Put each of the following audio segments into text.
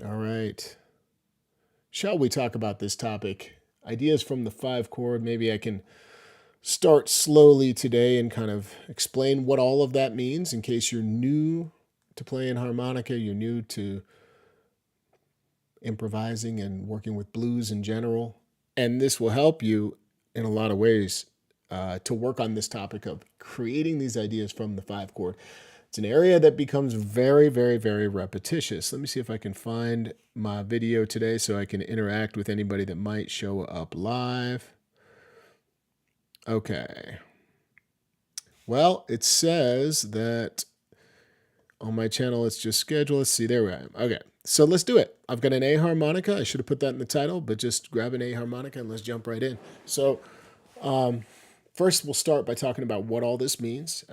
All right. Shall we talk about this topic? Ideas from the 5 chord. Maybe I can start slowly today and kind of explain what all of that means in case you're new to playing harmonica, you're new to improvising and working with blues in general. And this will help you in a lot of ways to work on this topic of creating these ideas from the 5 chord. It's an area that becomes very, very, very repetitious. Let me see if I can find my video today so I can interact with anybody that might show up live. Okay. Well, it says that on my channel, it's just scheduled. Let's see, there we are. Okay, so let's do it. I've got an A harmonica. I should have put that in the title, but just grab an A harmonica and let's jump right in. So first, we'll start by talking about what all this means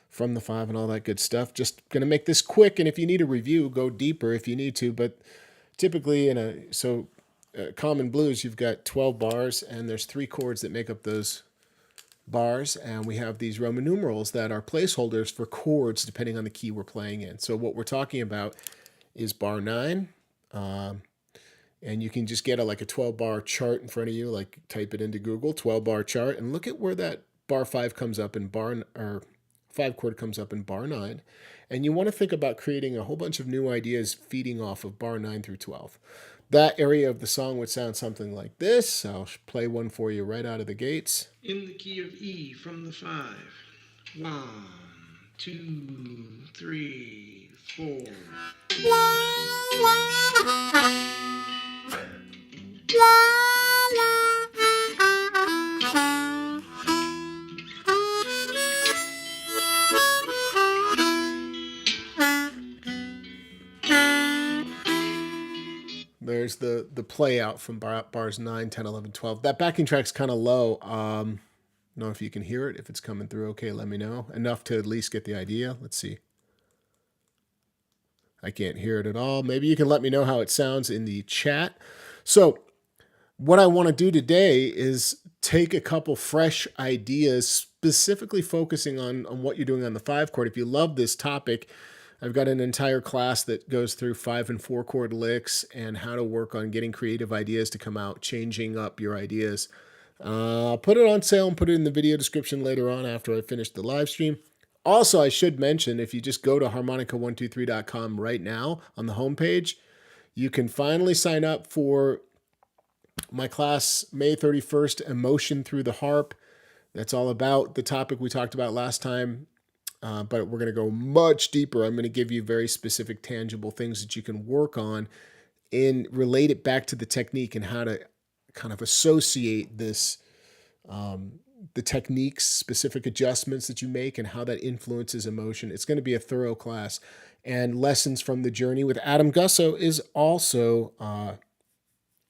from the 5 and all that good stuff. Just going to make this quick, and if you need a review, go deeper if you need to. But typically, common blues, you've got 12 bars, and there's 3 chords that make up those bars, and we have these Roman numerals that are placeholders for chords depending on the key we're playing in. So what we're talking about is bar 9, and you can just get like a 12-bar chart in front of you, like type it into Google, 12-bar chart, and look at where that bar 5 comes up in or 5 chord comes up in bar 9. And you want to think about creating a whole bunch of new ideas feeding off of bar 9 through 12. That area of the song would sound something like this. I'll play one for you right out of the gates. In the key of E from the 5. 1, 2, 3, 4. There's the play out from bars 9, 10, 11, 12. That backing track's kind of low. I don't know if you can hear it. If it's coming through okay, let me know. Enough to at least get the idea. Let's see. I can't hear it at all. Maybe you can let me know how it sounds in the chat. So what I want to do today is take a couple fresh ideas, specifically focusing on what you're doing on the 5 chord. If you love this topic, I've got an entire class that goes through 5 and 4 chord licks and how to work on getting creative ideas to come out, changing up your ideas. I'll put it on sale and put it in the video description later on after I finish the live stream. Also, I should mention, if you just go to harmonica123.com right now on the homepage, you can finally sign up for my class May 31st, Emotion Through the Harp. That's all about the topic we talked about last time, but we're going to go much deeper. I'm going to give you very specific, tangible things that you can work on and relate it back to the technique and how to kind of associate this, the techniques, specific adjustments that you make and how that influences emotion. It's going to be a thorough class. And Lessons from the Journey with Adam Gusso is also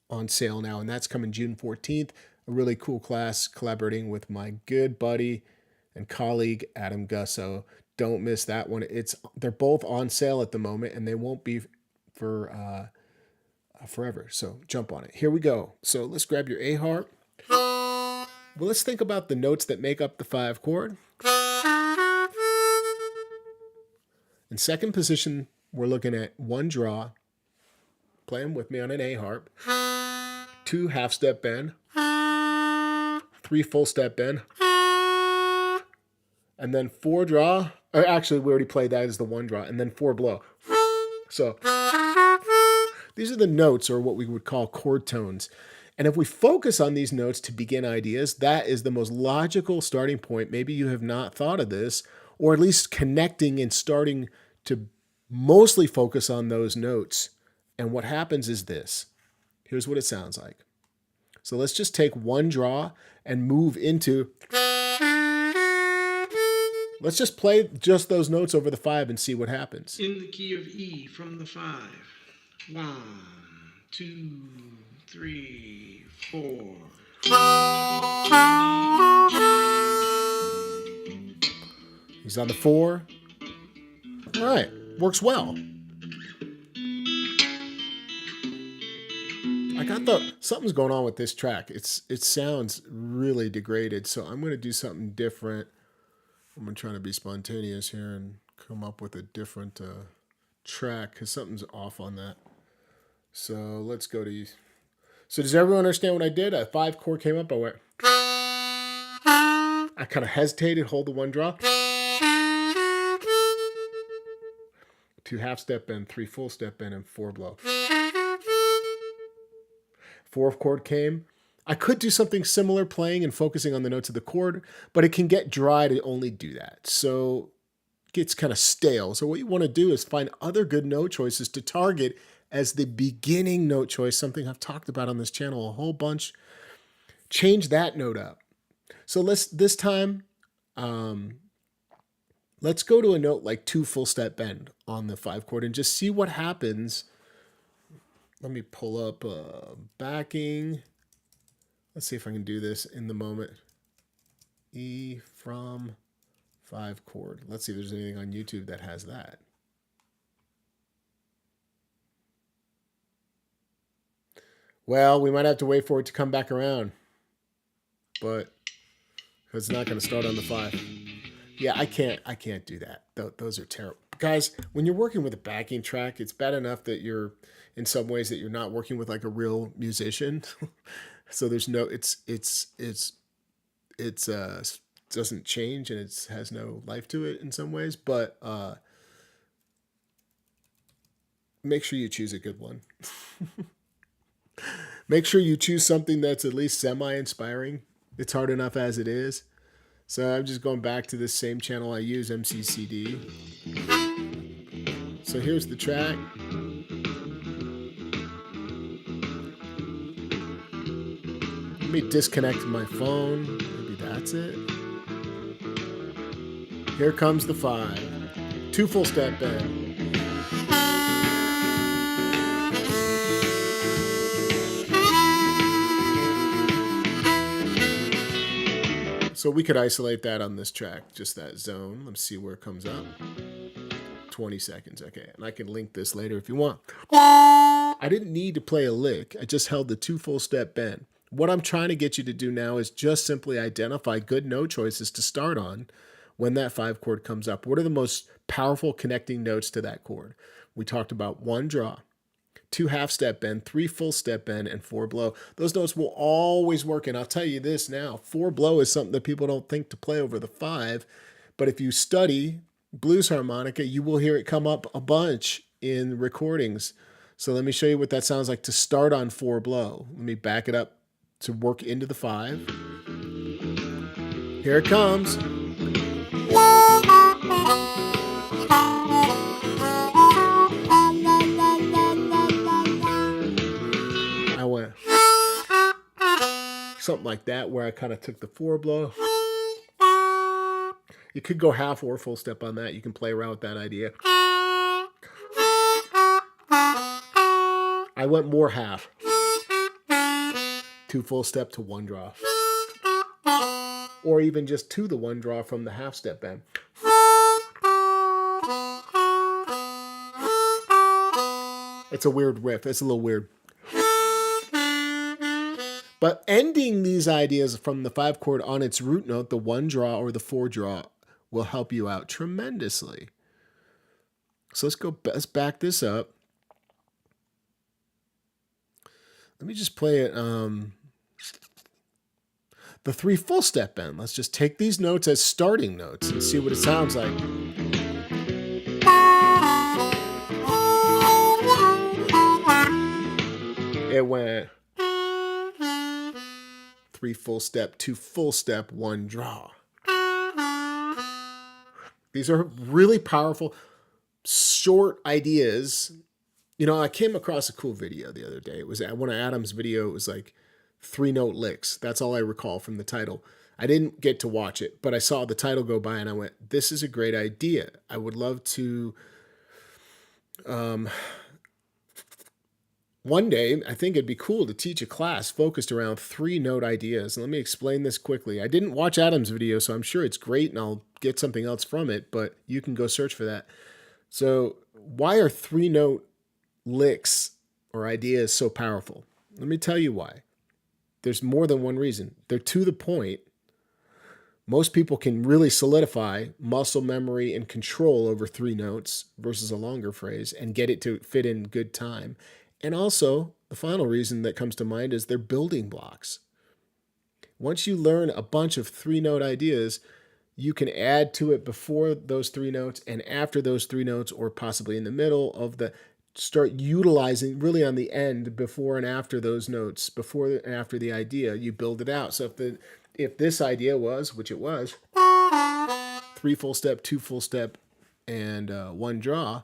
on sale now, and that's coming June 14th. A really cool class collaborating with my good buddy and colleague Adam Gusso. Don't miss that one. They're both on sale at the moment, and they won't be for forever. So jump on it. Here we go. So let's grab your A harp. Well, let's think about the notes that make up the 5 chord. In second position, we're looking at 1 draw. Play them with me on an A harp. 2 half-step bend. 3 full-step bend. And then 4 draw. Or actually, we already played that as the 1 draw. And then 4 blow. So these are the notes, or what we would call chord tones. And if we focus on these notes to begin ideas, that is the most logical starting point. Maybe you have not thought of this, or at least connecting and starting to mostly focus on those notes. And what happens is this. Here's what it sounds like. So let's just take 1 draw and move into... Let's just play just those notes over the 5 and see what happens. In the key of E from the 5. 1, 2, 3, 4. He's on the 4. All right, works well. Something's going on with this track. It sounds really degraded, so I'm going to do something different. I'm going to try to be spontaneous here and come up with a different track because something's off on that. So let's go to. So does everyone understand what I did? A 5 chord came up. I went. I kind of hesitated, hold the 1 draw. 2 half step bend, 3 full step bend, and 4 blow. 4th chord came. I could do something similar playing and focusing on the notes of the chord, but it can get dry to only do that. So it gets kind of stale. So what you want to do is find other good note choices to target as the beginning note choice, something I've talked about on this channel a whole bunch. Change that note up. So this time, let's go to a note like 2 full step bend on the 5 chord and just see what happens. Let me pull up backing. Let's see if I can do this in the moment. E from 5 chord. Let's see if there's anything on YouTube that has that. Well, we might have to wait for it to come back around. But it's not going to start on the 5. Yeah, I can't do that. Those are terrible. Guys, when you're working with a backing track, it's bad enough that you're in some ways that you're not working with like a real musician. So there's no it doesn't change and it has no life to it in some ways, but make sure you choose a good one. Make sure you choose something that's at least semi-inspiring. It's hard enough as it is. So I'm just going back to this same channel I use, MCCD. So here's the track. Let me disconnect my phone. Maybe that's it. Here comes the 5. 2 full step bend. So we could isolate that on this track, just that zone. Let's see where it comes up. 20 seconds, okay. And I can link this later if you want. I didn't need to play a lick. I just held the 2 full step bend. What I'm trying to get you to do now is just simply identify good note choices to start on when that 5 chord comes up. What are the most powerful connecting notes to that chord? We talked about 1 draw, 2 half step bend, 3 full step bend, and 4 blow. Those notes will always work. And I'll tell you this now, 4 blow is something that people don't think to play over the 5. But if you study blues harmonica, you will hear it come up a bunch in recordings. So let me show you what that sounds like to start on 4 blow. Let me back it up to work into the 5. Here it comes. I went something like that where I kind of took the 4 blow. You could go half or full step on that. You can play around with that idea. I went more half. 2 full step to 1 draw. Or even just to the 1 draw from the half step bend. It's a weird riff. It's a little weird. But ending these ideas from the 5 chord on its root note, the 1 draw or the 4 draw, will help you out tremendously. So let's back this up. Let me just play it. The 3 full step bend. Let's just take these notes as starting notes and see what it sounds like. It went 3 full step, 2 full step, 1 draw. These are really powerful, short ideas. You know, I came across a cool video the other day. It was one of Adam's video. It was like 3 note licks. That's all I recall from the title. I didn't get to watch it, but I saw the title go by and I went, this is a great idea. I would love to, one day, I think it'd be cool to teach a class focused around 3 note ideas. And let me explain this quickly. I didn't watch Adam's video, so I'm sure it's great and I'll get something else from it, but you can go search for that. So why are 3 note licks or ideas so powerful? Let me tell you why. There's more than one reason. They're to the point. Most people can really solidify muscle memory and control over 3 notes versus a longer phrase and get it to fit in good time. And also, the final reason that comes to mind is they're building blocks. Once you learn a bunch of 3-note ideas, you can add to it before those 3 notes and after those 3 notes, or possibly in the middle of the, start utilizing really on the end, before and after those notes, before and after the idea, you build it out. So if this idea was, which it was, 3 full step, 2 full step, and 1 draw,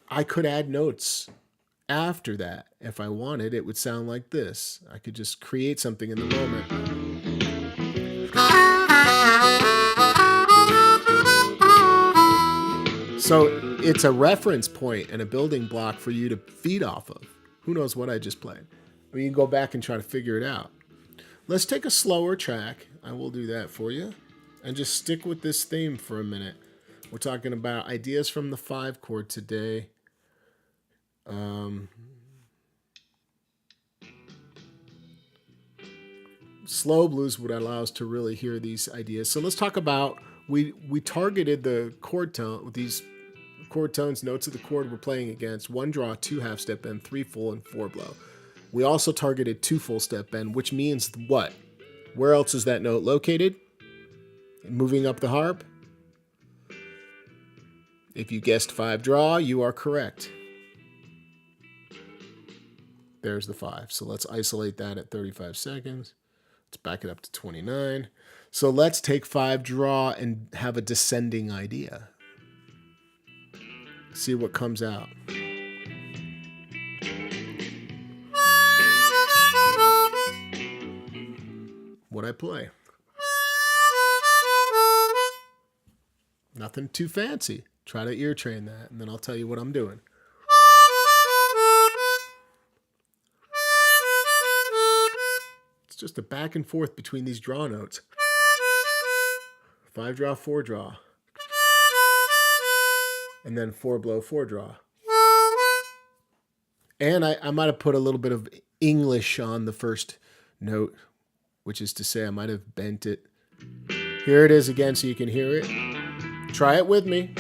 I could add notes after that. If I wanted, it would sound like this. I could just create something in the moment. So it's a reference point and a building block for you to feed off of. Who knows what I just played? I mean, you can go back and try to figure it out. Let's take a slower track. I will do that for you. And just stick with this theme for a minute. We're talking about ideas from the 5 chord today. Slow blues would allow us to really hear these ideas. So let's talk about, we targeted the chord tone, these chord tones, notes of the chord we're playing against: 1 draw, 2 half step bend, 3 full, and 4 blow. We also targeted 2 full step bend, which means what? Where else is that note located? Moving up the harp. If you guessed 5 draw, you are correct. There's the 5. So let's isolate that at 35 seconds. Let's back it up to 29. So let's take 5 draw and have a descending idea. See what comes out. What I play. Nothing too fancy. Try to ear train that, and then I'll tell you what I'm doing. It's just a back and forth between these draw notes. 5 draw, 4 draw. And then 4 blow, 4 draw. And I might have put a little bit of English on the first note, which is to say I might have bent it. Here it is again so you can hear it. Try it with me.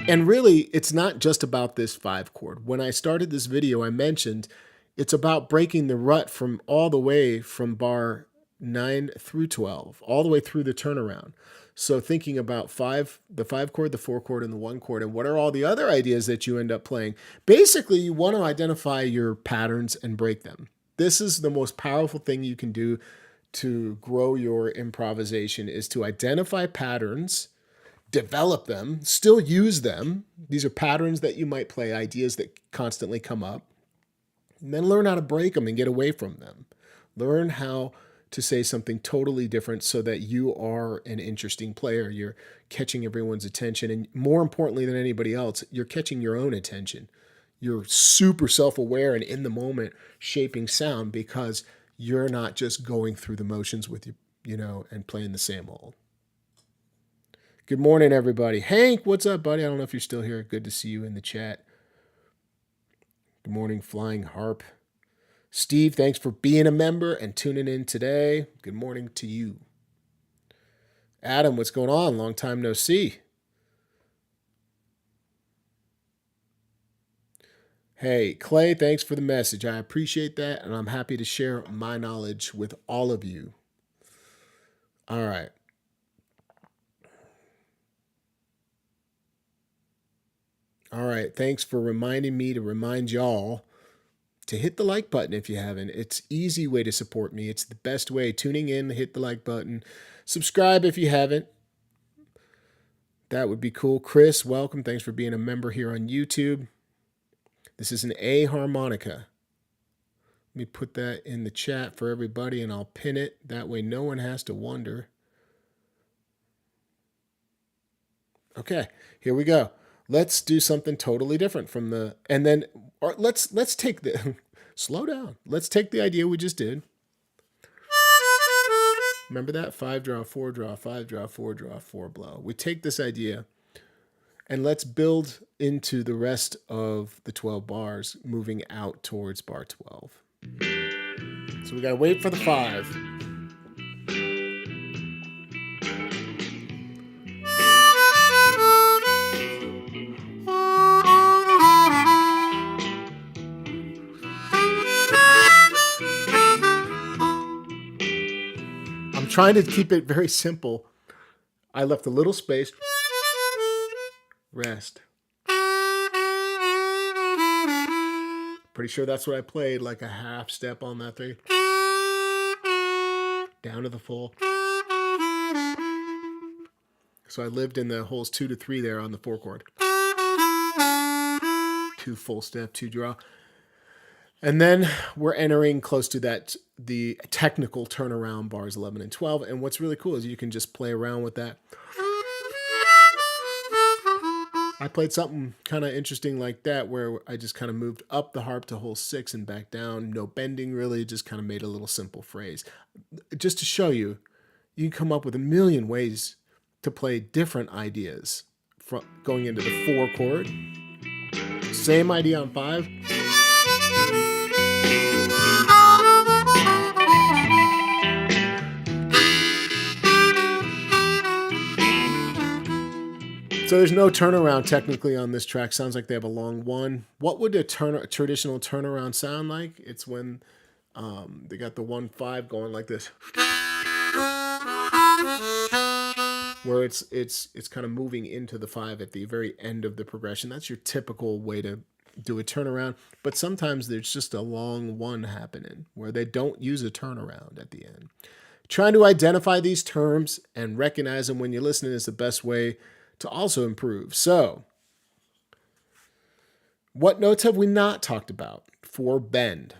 And really, it's not just about this 5 chord. When I started this video, I mentioned it's about breaking the rut from all the way from bar 9 through 12, all the way through the turnaround. So thinking about the 5 chord, the 4 chord, and the 1 chord, and what are all the other ideas that you end up playing? Basically, you want to identify your patterns and break them. This is the most powerful thing you can do to grow your improvisation, is to identify patterns, develop them, still use them. These are patterns that you might play, ideas that constantly come up. And then learn how to break them and get away from them. Learn how to say something totally different so that you are an interesting player. You're catching everyone's attention. And more importantly than anybody else, you're catching your own attention. You're super self-aware and in the moment shaping sound because you're not just going through the motions with you know, and playing the same old. Good morning, everybody. Hank, what's up, buddy? I don't know if you're still here. Good to see you in the chat. Good morning, Flying Harp. Steve, thanks for being a member and tuning in today. Good morning to you. Adam, what's going on? Long time no see. Hey, Clay, thanks for the message. I appreciate that, and I'm happy to share my knowledge with all of you. All right. All right, thanks for reminding me to remind y'all to hit the like button if you haven't. It's an easy way to support me. It's the best way. Tuning in, hit the like button. Subscribe if you haven't. That would be cool. Chris, welcome. Thanks for being a member here on YouTube. This is an A harmonica. Let me put that in the chat for everybody, and I'll pin it. That way no one has to wonder. Okay, here we go. Let's do something totally different from the, and then, or let's take the, slow down. Let's take the idea we just did. Remember that? 5 draw, 4 draw, 5 draw, 4 draw, 4 blow. We take this idea and let's build into the rest of the 12 bars, moving out towards bar 12. So we got to wait for the 5. trying to keep it very simple. I left a little space, rest. Pretty sure that's what I played, like a half step on that thing. Down to the full. So I lived in the holes 2 to 3 there on the 4 chord. 2 full step, 2 draw. And then we're entering close to that, the technical turnaround bars 11 and 12. And what's really cool is you can just play around with that. I played something kind of interesting like that where I just kind of moved up the harp to hole 6 and back down. No bending really, just kind of made a little simple phrase. Just to show you, you can come up with a million ways to play different ideas from going into the 4 chord. Same idea on 5. So there's no turnaround technically on this track. Sounds like they have a long 1. What would a traditional turnaround sound like? It's when they got the 1-5 going like this, where it's kind of moving into the 5 at the very end of the progression. That's your typical way to do a turnaround. But sometimes there's just a long 1 happening where they don't use a turnaround at the end. Trying to identify these terms and recognize them when you're listening is the best way to also improve. So, what notes have we not talked about? 4 bend.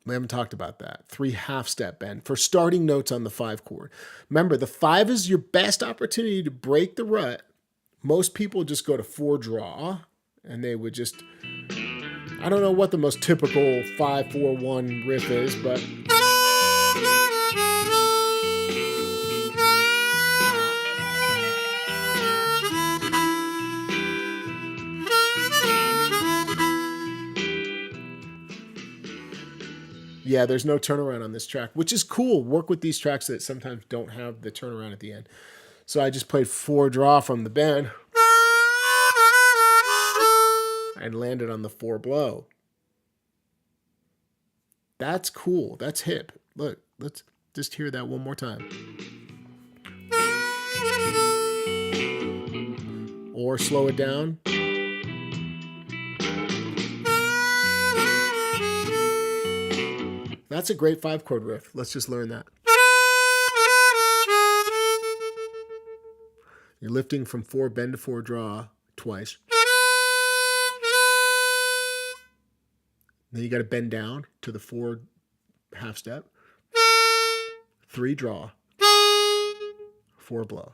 We haven't talked about that. 3 half step bend for starting notes on the 5 chord. Remember, the 5 is your best opportunity to break the rut. Most people just go to 4 draw, and they would just, I don't know what the most typical 5-4-1 riff is, but yeah, there's no turnaround on this track, which is cool. Work with these tracks that sometimes don't have the turnaround at the end. So I just played 4 draw from the bend and landed on the 4 blow. That's cool. That's hip. Look, let's just hear that one more time. Or slow it down. That's a great 5 chord riff. Let's just learn that. You're lifting from 4 bend to 4 draw twice. Then you got to bend down to the 4 half step. 3 draw. 4 blow.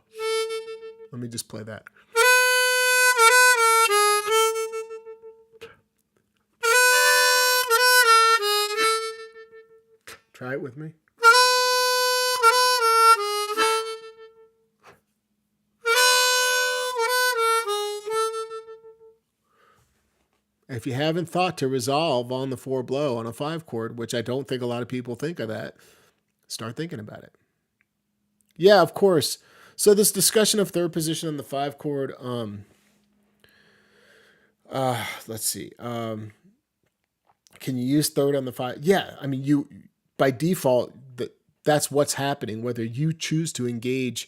Let me just play that. Try it with me. If you haven't thought to resolve on the 4 blow on a 5 chord, which I don't think a lot of people think of that, start thinking about it. Yeah, of course. So this discussion of third position on the 5 chord, let's see. Can you use third on the 5? Yeah, I mean, you by default, that's what's happening, whether you choose to engage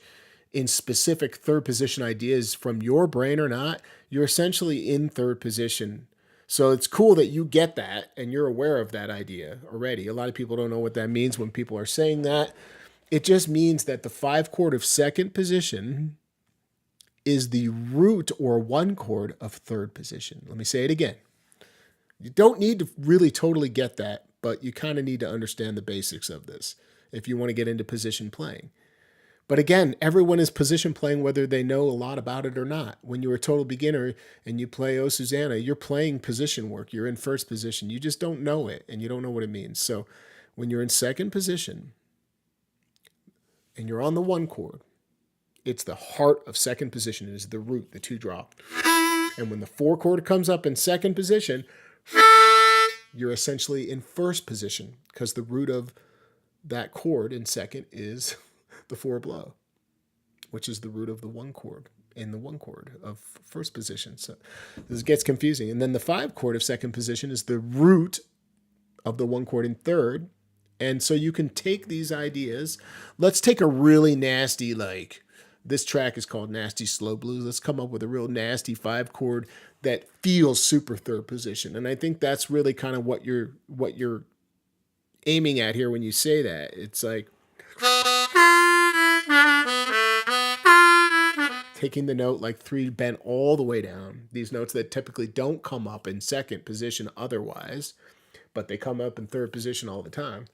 in specific third position ideas from your brain or not, you're essentially in third position. So it's cool that you get that and you're aware of that idea already. A lot of people don't know what that means when people are saying that. It just means that the 5 chord of second position is the root or 1 chord of third position. Let me say it again. You don't need to really totally get that, but you kind of need to understand the basics of this if you want to get into position playing. But again, everyone is position playing whether they know a lot about it or not. When you're a total beginner and you play Oh Susanna, you're playing position work. You're in first position. You just don't know it and you don't know what it means. So when you're in second position and you're on the 1 chord, it's the heart of second position. It is the root, the 2 drop. And when the 4 chord comes up in second position, you're essentially in first position because the root of that chord in second is the 4 blow, which is the root of the 1 chord in the 1 chord of first position. So this gets confusing. And then the 5 chord of second position is the root of the 1 chord in third, And so you can take these ideas. Let's take a really nasty, like, this track is called Nasty Slow Blues. Let's come up with a real nasty 5 chord that feels super third position. And I think that's really kind of what you're aiming at here when you say that. It's like taking the note like 3 bent all the way down. These notes that typically don't come up in second position otherwise, but they come up in third position all the time.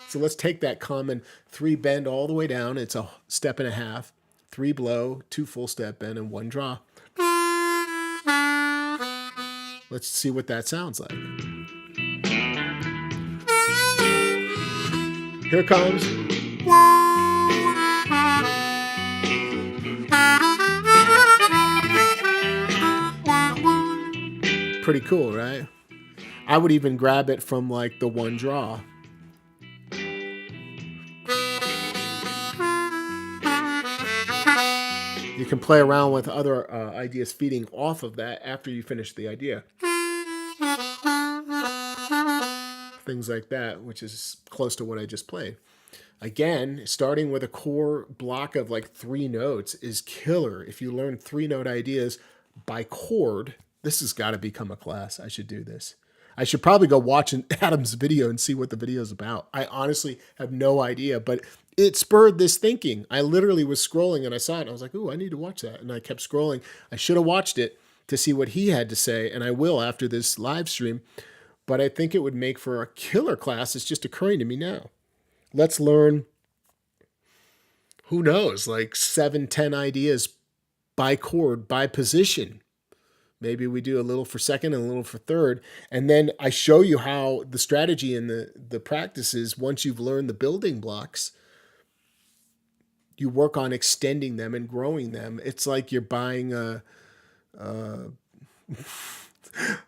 So let's take that common 3 bend all the way down. It's a step and a half, 3 blow, 2 full step bend, and 1 draw. Let's see what that sounds like. Here comes. Pretty cool, right? I would even grab it from like the 1 draw. You can play around with other ideas feeding off of that after you finish the idea. Things like that, which is close to what I just played. Again, starting with a core block of like 3 notes is killer. If you learn 3-note ideas by chord, this has got to become a class. I should do this. I should probably go watch Adam's video and see what the video is about. I honestly have no idea, but it spurred this thinking. I literally was scrolling and I saw it and I was like, ooh, I need to watch that. And I kept scrolling. I should have watched it to see what he had to say, and I will after this live stream. But I think it would make for a killer class. It's just occurring to me now. Let's learn, who knows, like 7, 10 ideas by chord, by position. Maybe we do a little for second and a little for third. And then I show you how the strategy and the practice is, once you've learned the building blocks, you work on extending them and growing them. It's like you're buying a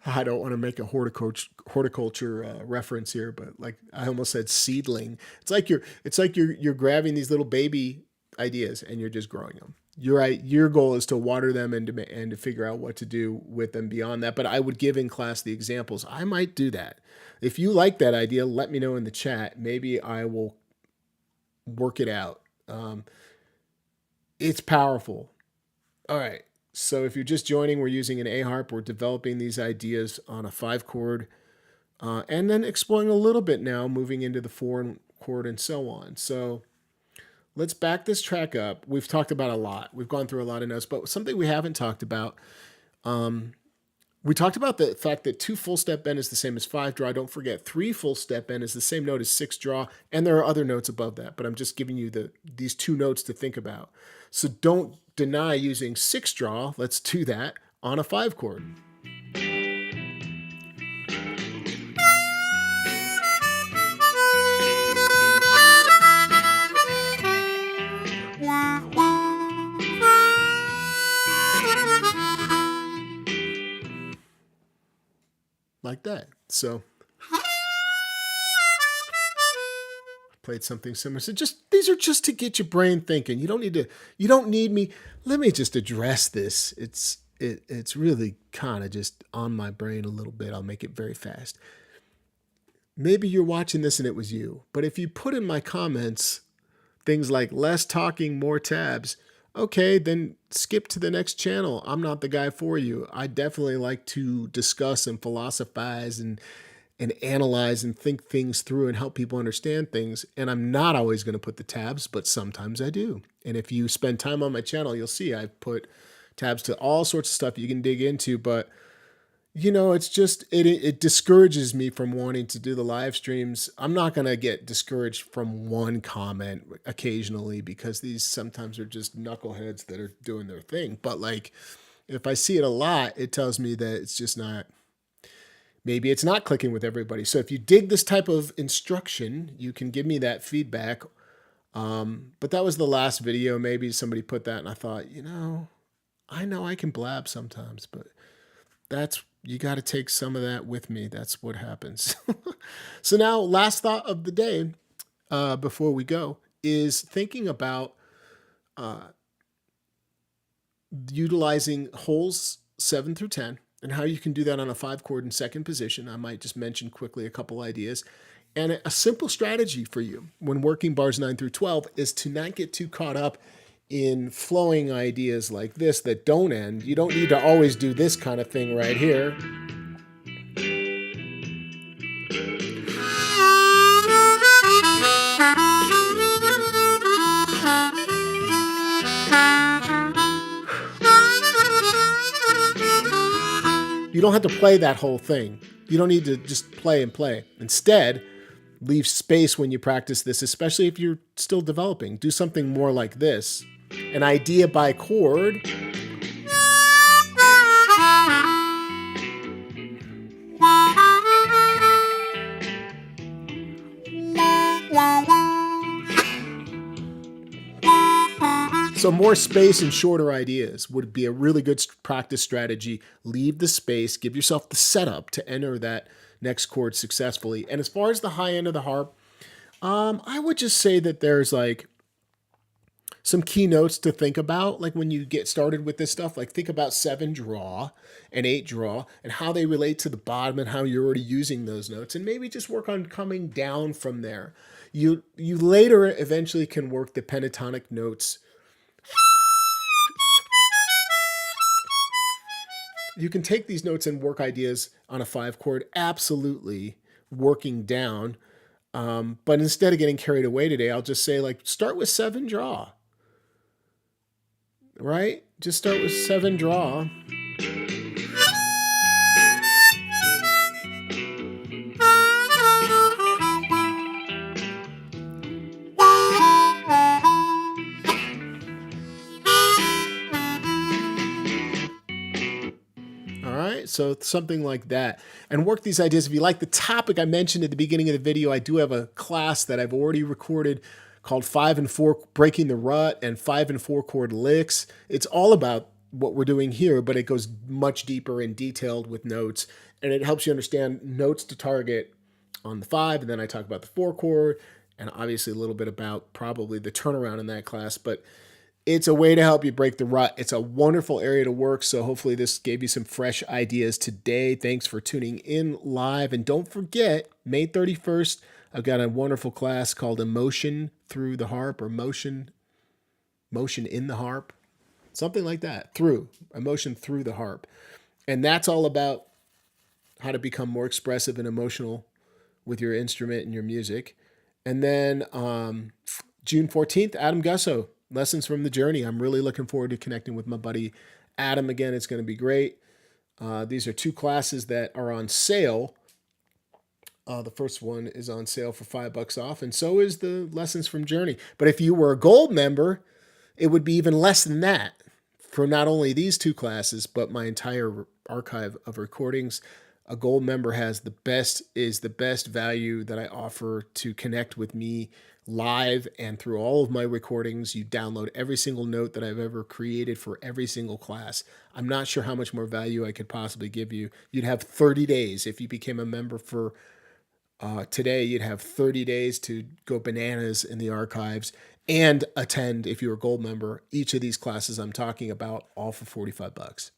I don't want to make a horticulture reference here, but like I almost said seedling. It's like you're grabbing these little baby ideas and you're just growing them. You're right. Your goal is to water them and to figure out what to do with them beyond that. But I would give in class the examples. I might do that. If you like that idea, let me know in the chat. Maybe I will work it out. It's powerful. All right. So if you're just joining, we're using an A harp. We're developing these ideas on a 5-chord, and then exploring a little bit now, moving into the 4-chord and so on. So let's back this track up. We've talked about a lot. We've gone through a lot of notes, but something we haven't talked about, we talked about the fact that 2 full step bend is the same as 5 draw. Don't forget, 3 full step bend is the same note as 6 draw, and there are other notes above that, but I'm just giving you these 2 notes to think about. So don't deny using 6 draw. Let's do that on a 5-chord. Like that. So played something similar. So these are just to get your brain thinking. You don't need me. Let me just address this. It's really kind of just on my brain a little bit. I'll make it very fast. Maybe you're watching this and it was you, but if you put in my comments things like less talking, more tabs, okay, then skip to the next channel. I'm not the guy for you. I definitely like to discuss and philosophize and analyze and think things through and help people understand things. And I'm not always going to put the tabs, but sometimes I do. And if you spend time on my channel, you'll see I've put tabs to all sorts of stuff you can dig into. But, it's just, it discourages me from wanting to do the live streams. I'm not going to get discouraged from one comment occasionally, because these sometimes are just knuckleheads that are doing their thing. But like, if I see it a lot, it tells me that it's just not, maybe it's not clicking with everybody. So if you dig this type of instruction, you can give me that feedback. But that was the last video. Maybe somebody put that and I thought, I know I can blab sometimes, but you got to take some of that with me. That's what happens. So now, last thought of the day, before we go, is thinking about utilizing holes 7 through 10 and how you can do that on a 5 chord in second position. I might just mention quickly a couple ideas. And a simple strategy for you when working bars 9 through 12 is to not get too caught up in flowing ideas like this that don't end. You don't need to always do this kind of thing right here. You don't have to play that whole thing. You don't need to just play and play. Instead, leave space when you practice this, especially if you're still developing. Do something more like this. An idea by chord. So more space and shorter ideas would be a really good practice strategy. Leave the space, give yourself the setup to enter that next chord successfully. And as far as the high end of the harp, I would just say that there's like some key notes to think about. Like when you get started with this stuff, like think about 7 draw and 8 draw and how they relate to the bottom and how you're already using those notes, and maybe just work on coming down from there. You later eventually can work the pentatonic notes. You can take these notes and work ideas on a 5 chord, absolutely working down. But instead of getting carried away today, I'll just say, like, start with 7 draw, right? Just start with 7 draw. So something like that, and work these ideas. If you like the topic I mentioned at the beginning of the video, I do have a class that I've already recorded called 5 and 4 Breaking the Rut and 5 and 4 chord licks. It's all about what we're doing here, but it goes much deeper and detailed with notes, and it helps you understand notes to target on the 5, and then I talk about the 4 chord, and obviously a little bit about probably the turnaround in that class, but it's a way to help you break the rut. It's a wonderful area to work, so hopefully this gave you some fresh ideas today. Thanks for tuning in live, and don't forget, May 31st, I've got a wonderful class called Emotion Through the Harp, or Motion in the Harp, something like that, Emotion Through the Harp. And that's all about how to become more expressive and emotional with your instrument and your music. And then June 14th, Adam Gusso, Lessons from the Journey. I'm really looking forward to connecting with my buddy Adam again. It's going to be great. These are 2 classes that are on sale. The first one is on sale for $5 off, and so is the Lessons from Journey. But if you were a gold member, it would be even less than that for not only these 2 classes, but my entire archive of recordings. A gold member is the best value that I offer to connect with me live and through all of my recordings. You download every single note that I've ever created for every single class. I'm not sure how much more value I could possibly give you. You'd have 30 days. If you became a member for today, you'd have 30 days to go bananas in the archives and attend, if you're a gold member, each of these classes I'm talking about, all for $45.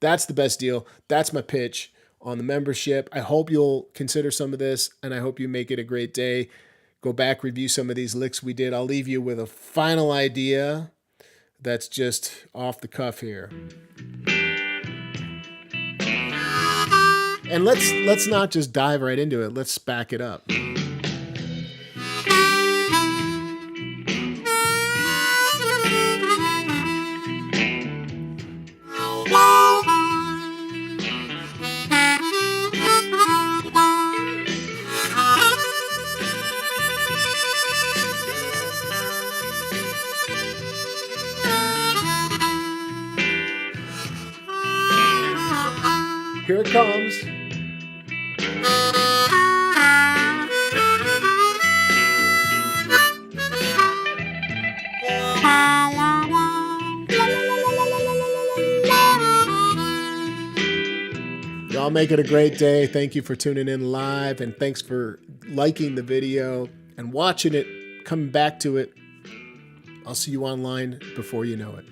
That's the best deal. That's my pitch on the membership. I hope you'll consider some of this, and I hope you make it a great day. Go back, review some of these licks we did. I'll leave you with a final idea that's just off the cuff here. And let's not just dive right into it. Let's back it up. Here it comes. Y'all make it a great day. Thank you for tuning in live, and thanks for liking the video and watching it, coming back to it. I'll see you online before you know it.